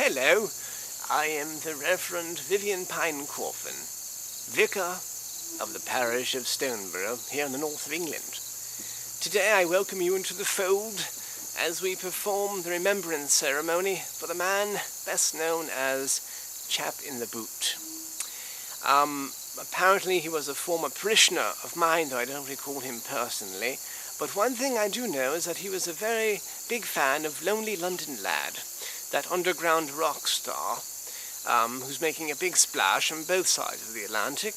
Hello, I am the Reverend Vivian Pinecoffin, Vicar of the parish of Stoneborough here in the north of England. Today I welcome you into the fold as we perform the Remembrance ceremony for the man best known as Chap in the Boot. Apparently he was a former parishioner of mine, though I don't recall him personally, but one thing I do know is that he was a very big fan of Lonely London Lad, that underground rock star who's making a big splash on both sides of the Atlantic.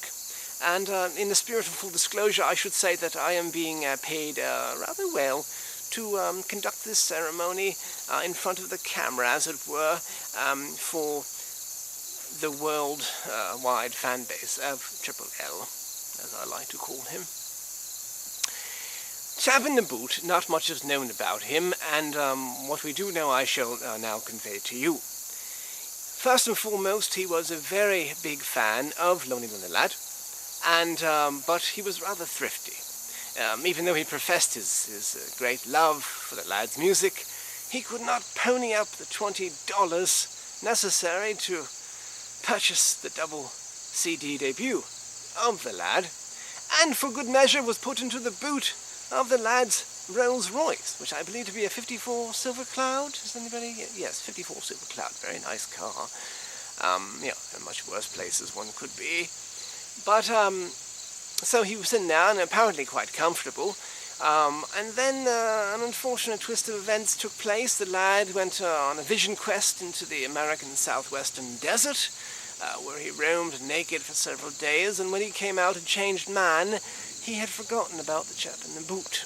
And in the spirit of full disclosure, I should say that I am being paid rather well to conduct this ceremony in front of the camera, as it were, for the world-wide fan base of Triple L, as I like to call him. Chap in the Boot, not much is known about him, and what we do know I shall now convey to you. First and foremost, he was a very big fan of Lonely London Lad, and but he was rather thrifty. Even though he professed his great love for the lad's music, he could not pony up the $20 necessary to purchase the double CD debut of the lad, and for good measure was put into the boot of the lad's Rolls Royce, which I believe to be a 54 Silver Cloud. Is anybody? Yes, 54 Silver Cloud, very nice car. In much worse places one could be. But, so he was in there and apparently quite comfortable. And then an unfortunate twist of events took place. The lad went on a vision quest into the American southwestern desert, where he roamed naked for several days, and when he came out a changed man, he had forgotten about the chap in the boot.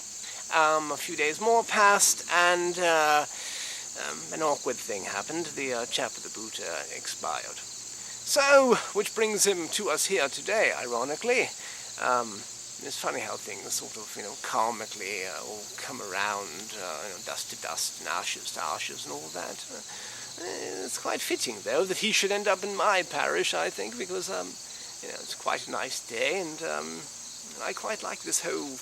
A few days more passed, and an awkward thing happened. The chap in the boot expired. So, which brings him to us here today, ironically. It's funny how things sort of, karmically all come around, dust to dust and ashes to ashes and all that. It's quite fitting, though, that he should end up in my parish, I think, because, it's quite a nice day, and I quite like this whole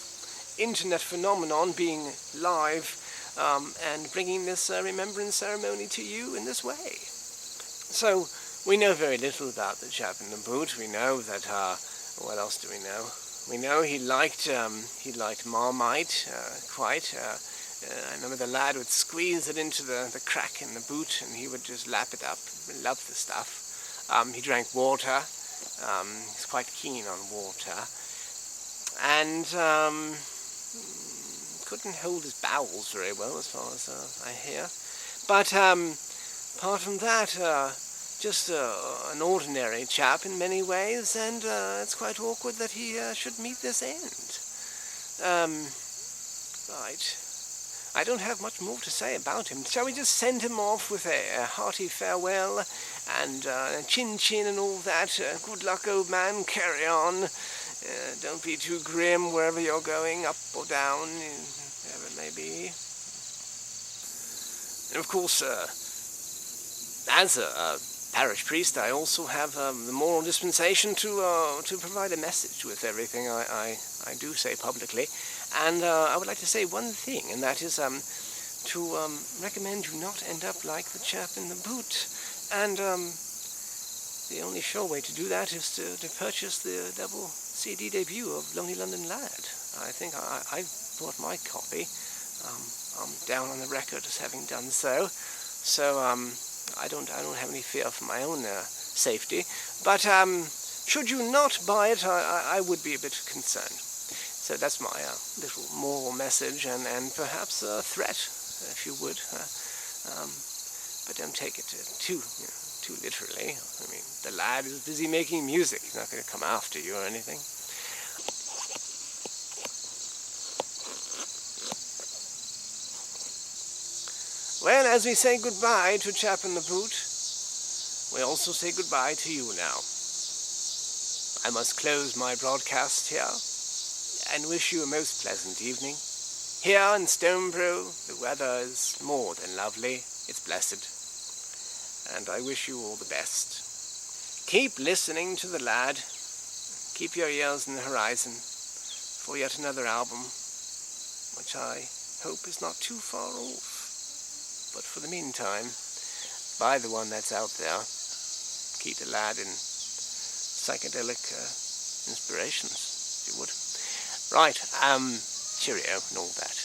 internet phenomenon being live and bringing this remembrance ceremony to you in this way. So, we know very little about the chap in the boot. We know that, what else do we know? We know he liked Marmite quite. I remember the lad would squeeze it into the crack in the boot, and he would just lap it up. He loved the stuff. He drank water. He's quite keen on water. And couldn't hold his bowels very well, as far as I hear. But apart from that, just an ordinary chap in many ways, and it's quite awkward that he should meet this end. Right. I don't have much more to say about him. Shall we just send him off with a hearty farewell and chin-chin and all that? Good luck, old man, carry on. Don't be too grim wherever you're going, up or down, wherever it may be. And of course, as a parish priest, I also have the moral dispensation to provide a message with everything I do say publicly. And I would like to say one thing, and that is to recommend you not end up like the chap in the boot. And the only sure way to do that is to purchase the double CD debut of Lonely London Lad. I think I bought my copy. I'm down on the record as having done so. So I don't have any fear for my own safety. But should you not buy it, I would be a bit concerned. So that's my little moral message and perhaps a threat, if you would. But don't take it too literally. I mean, the lad is busy making music. He's not going to come after you or anything. Well, as we say goodbye to Chap in the Boot, we also say goodbye to you now. I must close my broadcast here and wish you a most pleasant evening. Here in Stoneborough, the weather is more than lovely. It's blessed. And I wish you all the best. Keep listening to the lad. Keep your ears on the horizon for yet another album, which I hope is not too far off. But for the meantime, Buy the one that's out there. Keep the lad in psychedelic inspirations, if you would. Right, cheerio and all that.